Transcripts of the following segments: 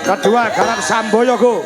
kedua Garang Samboyogo.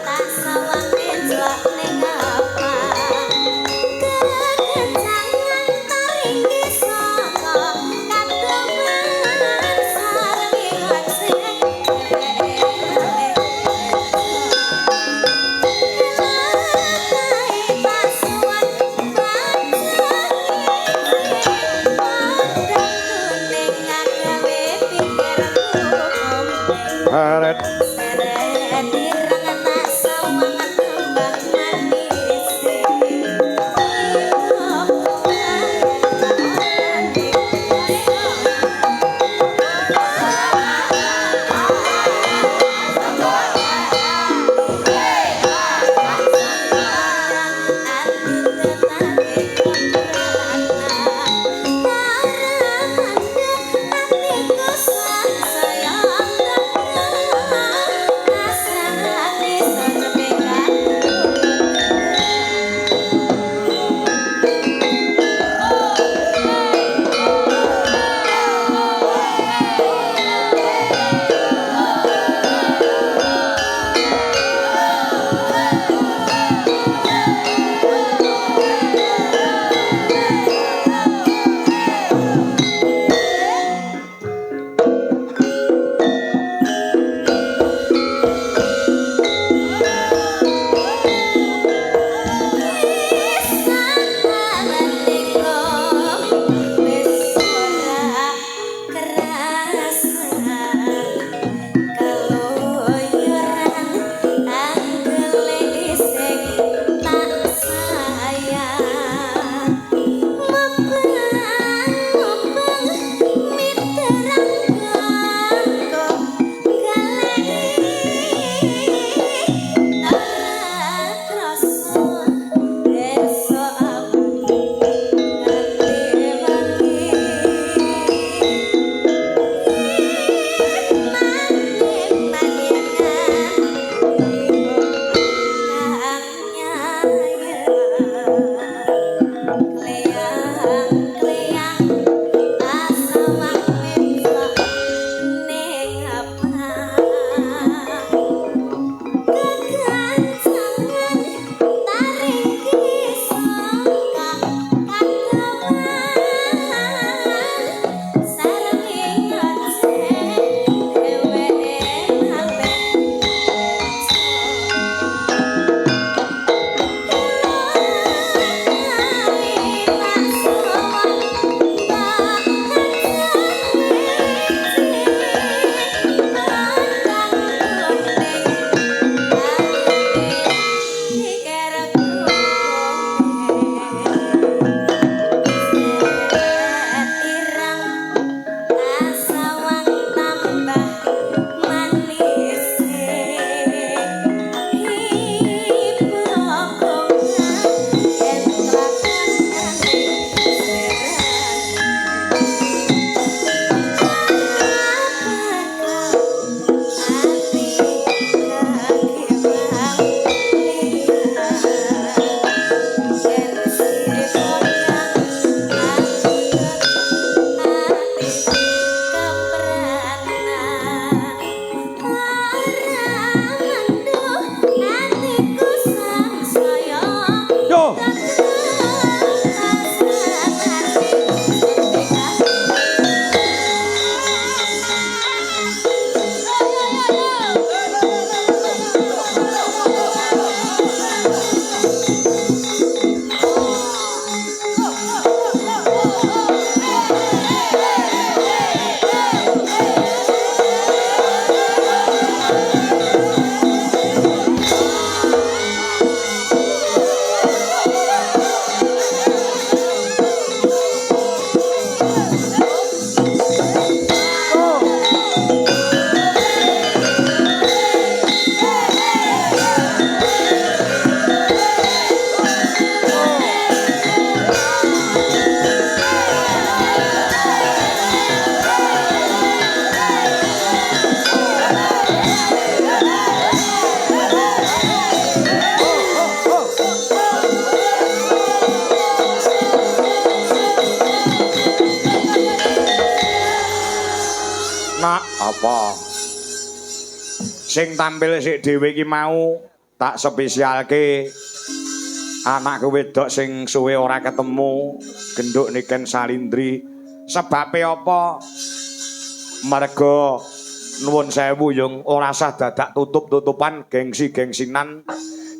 Nak apa? Sing tampil sik dhewe iki mau tak spesialke anakku wedok sing suwe ora ketemu genduk Niken Salindri. Sebabe apa? Merga nuwun sewu yung ora sah dadak tutup-tutupan gengsi-gengsinan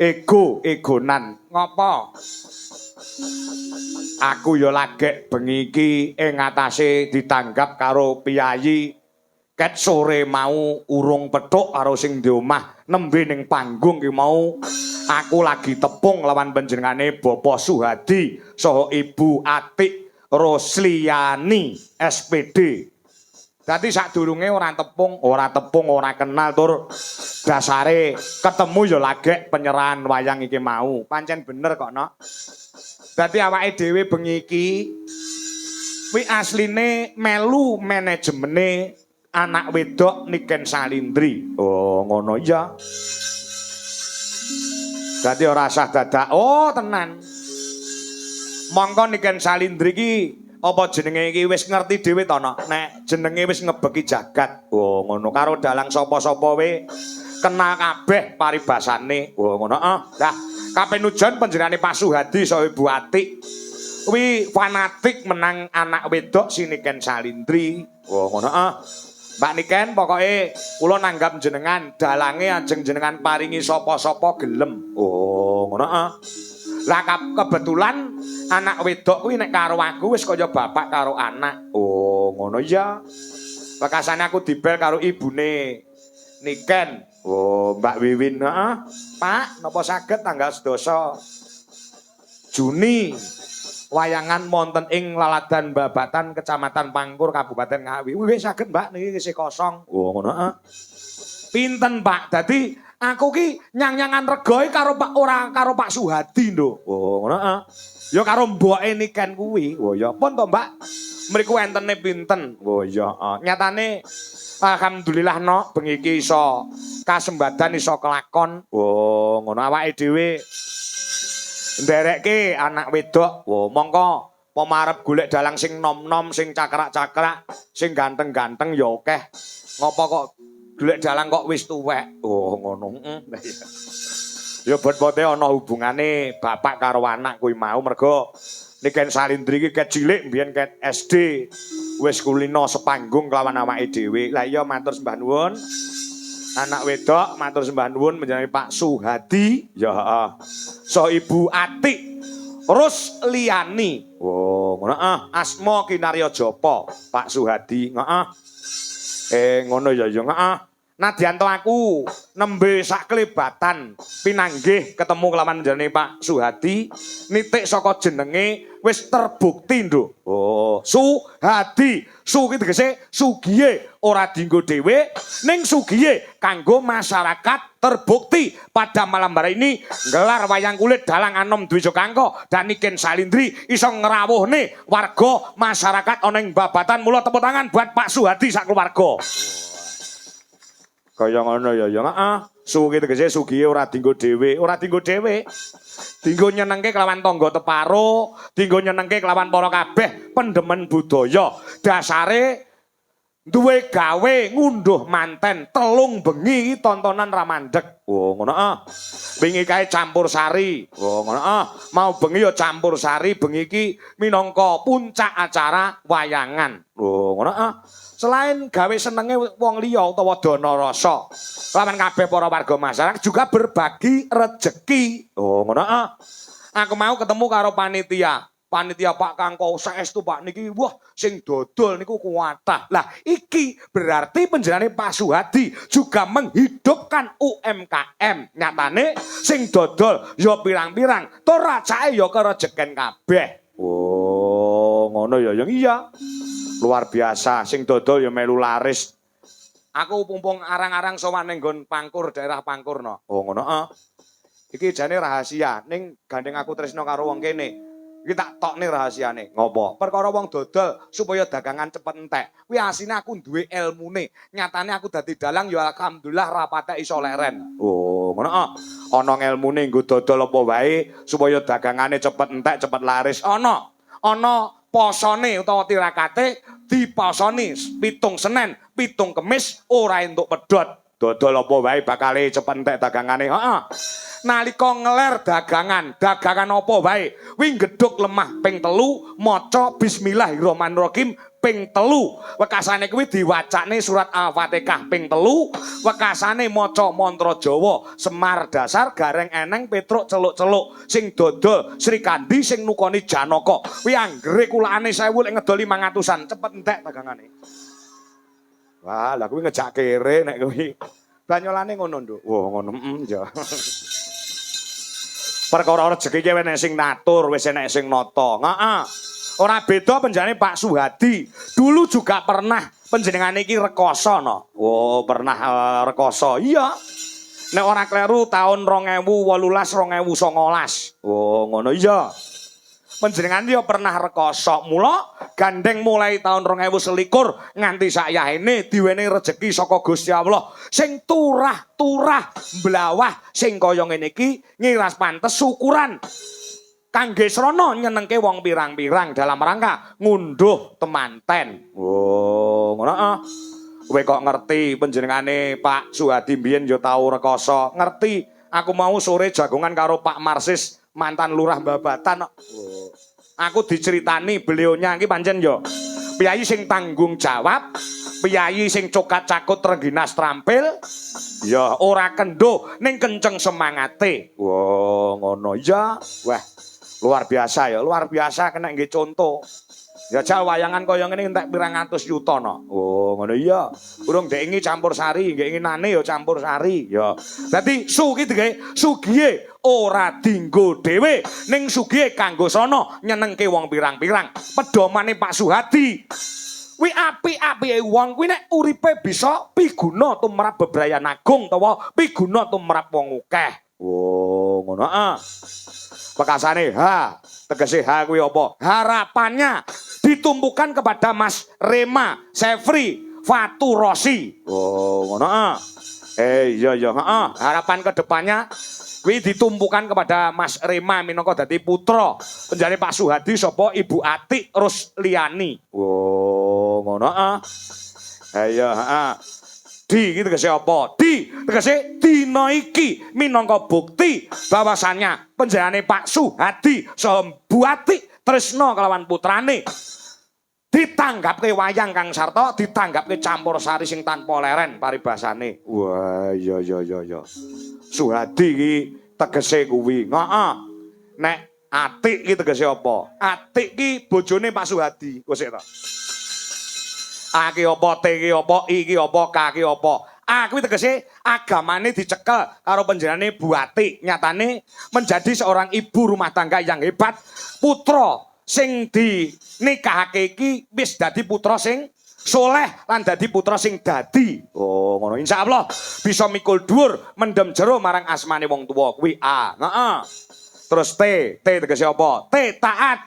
ego-egonan. Ngopo? Aku ya lagek bengi iki ing atase ditanggap karo piyayi. Ket sore mau urung pethuk karo sing di omah nembe ning panggung ki mau aku lagi tepung lawan panjenengane Bapak Suhadi saha Ibu Atik Rosliani SPD. Dadi sadurunge ora tepung, ora kenal tur dasare ketemu ya lagek penyerahan wayang iki mau. Pancen bener kok, Nok. Dadi awake dhewe bengi iki kuwi asline melu manajemene anak wedok Niken Salindri. Oh, ngono ya. Dadi ora sah dadak. Oh, tenan. Mongko Niken Salindri iki apa jenenge iki wis ngerti dhewe to, Nok? Nek jenenge wis ngebeki jagat. Oh, ngono karo dalang sapa-sapa we kenal kabeh paribasane. Oh, ngono. Lah, kapenujon panjenengane Pak Suhadi saha Ibu Atik kuwi fanatik menang anak wedok si Niken Salindri. Oh, ngono. Mbak Niken, pokoke kula nanggap jenengan dalange ajeng jenengan paringi sapa-sapa gelem. Oh, ngono. Lah kebetulan anak wedok kuwi nek karo aku wis kaya bapak karo anak. Oh, ngono ya. Bekasane aku dibel karo ibune Niken. Oh, Mbak Wiwin, heeh. Pak, napa saged tanggal 12 Juni wayangan monten ing Laladan Babatan Kecamatan Pangkur Kabupaten Ngawi. Wis saged Mbak niki isih kosong. Oh ngono heeh. Pinten Pak? Dadi aku ki nyang-nyangan regoe karo Pak ora karo Pak Suhadi lho. Oh ngono heeh. Ya karo mboke Niken kuwi. Oh ya pun to Mbak. Mriku entene pinten? Oh ya nyatane alhamdulillah Nok bengi iki iso kasembadan iso kelakon. Oh ngono awake dhewe nderekke anak wedok. Wo mongko pemarep golek dalang sing nom-nom, sing cakrak-cakrak, sing ganteng-ganteng ya akeh. Ngopo kok golek dalang kok wis tuwek. Oh ngono. Ya bot-bote ana hubungane bapak karo anak kuwi mau mergo Niken Salindri iki ket cilik mbiyen ket SD wis kulino sepanggung kelawan awake dhewe. Lah iya matur sembah nuwun. Anak wedok matur sembah nuwun menjenengan Pak Suhadi. Ya heeh. So Ibu Atik Rosliani. Oh, ngono asma Kinarya Japa, Pak Suhadi. Heeh. Ngono ya ya heeh. Nadyanto aku nembe sak klebatan pinanggih ketemu kelawan jenenge Pak Suhadi nitik saka jenenge wis terbukti nduk. Oh, Suhadi. Su ki tegese sugiye ora dienggo dhewe ning sugiye kanggo masyarakat terbukti pada malam hari ini gelar wayang kulit dalang anom Dwijo Kangko dan Niken Salindri iso ngrawuhne warga masyarakat ana ing Babatan. Mula tepuk tangan buat Pak Suhadi sak keluarga. Kaya ngono ya ya heeh. Sugi tegese sugihe ora dienggo dhewe, ora dienggo dhewe. Dienggo nyenengke kelawan tangga teparo, dienggo nyenengke kelawan para kabeh pendemen budaya. Dasare duwe gawe ngunduh manten telung bengi tontonan ramandhek. Oh ngono wingi kae campur sari. Oh ngono mau bengi ya campur sari, bengi iki minangka puncak acara wayangan. Oh ngono selain gawe senenge wong liya utawa dana rasa lawan kabeh para warga masyarakat juga berbagi rejeki. Oh ngono aku mau ketemu karo panitia Pak Kangko saestu Pak niki wah sing dodol niku kuwatah. Lah iki berarti panjenengane Pak Suhadi juga menghidupkan UMKM. Nyatane sing dodol ya pirang-pirang tur racake ya kerejeken kabeh. Oh ngono ya yang iya. Luar biasa, sing dodol ya melu laris. Aku pumpung arang-arang sowan ning nggon Pangkur, daerah Pangkur no. Oh ngono Iki jane rahasia, ning gandeng aku tresno karo wong kene. Iki tak tokne rahasiane. Ngopo? Perkara wong dodol supaya dagangan cepet entek. Kuwi asine aku duwe ilmune. Nyatane aku dadi dalang ya alhamdulillah rapate iso leren. Oh, ngono Ana ilmune nggo dodol apa wae supaya dagangane cepet entek, cepet laris. Ana posone utawa tirakate diposoni 7 Senin, 7 Kemis ora entuk pedhot. Dodol apa wae bakal cepet entek dagangane. Heeh. Nalika ngeler dagangan apa wae kuwi gedhuk lemah ping 3 maca bismillahirrahmanirrahim ping 3 wekasane kuwi diwacane surat Al-Fatihah ping 3 wekasane maca mantra Jawa Semar dasar gareng eneng Petruk celuk-celuk sing dodol Sri Kandi sing nukoni Janaka kuwi anggere kulane 1000 lek ngedol 500-an cepet entek dagangane. Wah, lah kuwi ngejak kere nek kuwi. Banyolane ngono, Nduk. Wah, ngono. Ya. Perkara rezeki ki enek sing natur, wis enek sing nata. Heeh. Ora beda penjane Pak Suhadi. Dulu juga pernah panjenengane iki rekoso no. Oh, pernah rekoso. Iya. Nek ora kleru tahun 2018 2019. Oh, ngono iya. Panjenengan yo pernah rekoso. Mula gandeng mulai tahun 2021 nganti sakyahene diwenehi rejeki saka Gusti Allah sing turah-turah mblawah sing kaya ngene iki ngiras pantes syukuran kangge srana nyenengke wong pirang-pirang dalam rangka ngunduh temanten. Oh, ngono. Kowe kok ngerti panjenengane Pak Suhadi mbiyen yo tau rekoso. Ngerti. Aku mau sore jagongan karo Pak Marsis mantan lurah Babatan. Oh. Aku diceritani beliaunya iki pancen yo piyayi sing tanggung jawab, piyayi sing cokat cakut rengginas trampil, ya ora kendho ning kenceng semangate. Wah, ngono ya. Wah, luar biasa ya, luar biasa kena nggih contoh. Ya jal wayangan kaya ngene entek pirang atus yuta no. Oh, ngono iya. Urung ndek ingi campur sari, nggih nginane ya campur sari. Ya. Dadi sugi digawe sugihe ora dinggo dhewe, ning sugihe kanggo sono nyenengke wong pirang-pirang. Pedomane Pak Suhadi. Kuwi apik-apike wong kuwi nek uripe bisa piguna tumrap bebrayan agung utawa piguna tumrap wong akeh. Oh, ngono Pekasane tegese H kuwi apa? Harapannya ditumpukan kepada Mas Rema Sefri Faturosi. Oh, ngono iya harapan kedepannya kuwi ditumpukan kepada Mas Rema minangka dadi putra penjane Pak Suhadi sapa Ibu Atik Rusliani. Oh, ngono iya Di iki tegese apa? Di tegese dina iki minangka bukti bahwasannya panjenengane Pak Suhadi saha Bu Atik tresna kelawan putrane ditanggapke wayang kang sarta ditanggapke campur sari sing tanpa leren paribasane. Wah, iya. Suhadi iki tegese kuwi. Heeh. Nek Atik iki tegese apa? Atik iki bojone Pak Suhadi. Wis ta. A ki apa, T ki apa, I ki apa, K ki apa. A kuwi tegese agamane dicekel karo panjenengane Bu Atik. Nyatane menjadi seorang ibu rumah tangga yang hebat. Putra sing dinikahake iki wis dadi putra sing soleh lan dadi putra sing dadi. Oh, ngono insyaallah bisa mikul dhuwur mendem jero marang asmane wong tuwa kuwi A. Heeh. Terus T tegese apa? T taat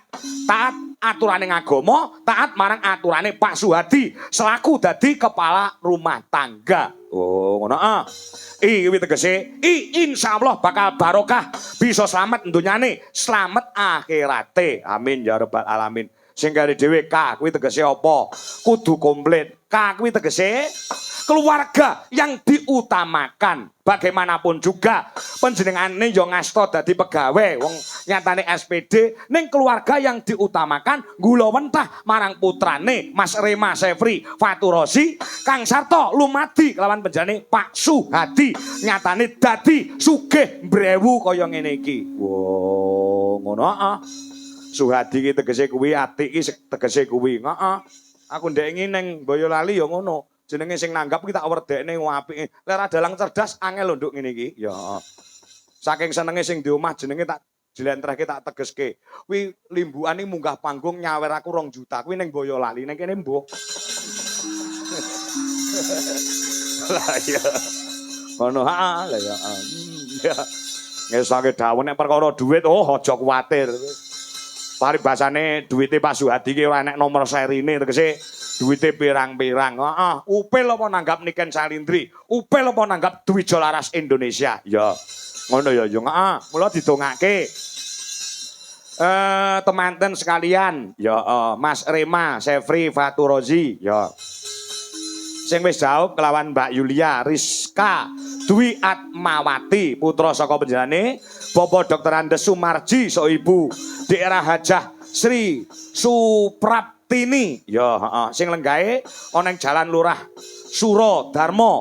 aturane agama, taat marang aturane Pak Suhadi selaku dadi kepala rumah tangga. Oh, ngono I kuwi tegese I insyaallah bakal barokah, bisa slamet dunyane, slamet akhirate. Amin ya rabbal alamin. Sing kare dhewe K kuwi tegese apa? Kudu komplit. K kuwi tegese keluarga yang diutamakan. Bagaimanapun juga panjenengane yo ngasta dadi pegawai wong nyatane SPD ning keluarga yang diutamakan gula wentah marang putrane Mas Rema Sefri Faturosi kang sarta lumadi kelawan panjenengane Pak Suhadi nyatane dadi sugih mbrewu kaya ngene iki. Wo, ngono Suhadi iki tegese kuwi, Atik iki tegese kuwi. Aku ndek ingin ning Boyolali ya ngono. Jenenge sing nanggap ki tak werdekne apike. Lek ra dalang cerdas angel lho nduk ngene iki. Ya. Saking senenge sing di omah jenenge tak jlentrehke tak tegeske. Kuwi limbukan iki munggah panggung nyawer aku 2 juta. Kuwi ning Boyolali ning kene mbuh. Lah ya. Ngono lah ya. Ya. Ngesake dawuh nek perkara dhuwit aja kuwatir. Paribasane duwite Pak Suhadi ki ora enek nomor serine tegese duwite pirang-pirang. Upil apa nanggap Niken Salindri? Upil apa nanggap Dwija Laras Indonesia? Ya. Ngono ya, mula didongake. Temanten sekalian, ya Mas Rema Sefri Faturozi, ya. sing wis jauh kelawan Mbak Yulia Rizka Dwi Atmawati putra saka panjenengane Bapak Dr. Andes Sumarji so ibu daerah Hajah Sri Supraptini ya heeh sing lenggahe ana ing Jalan Lurah Suro Darmo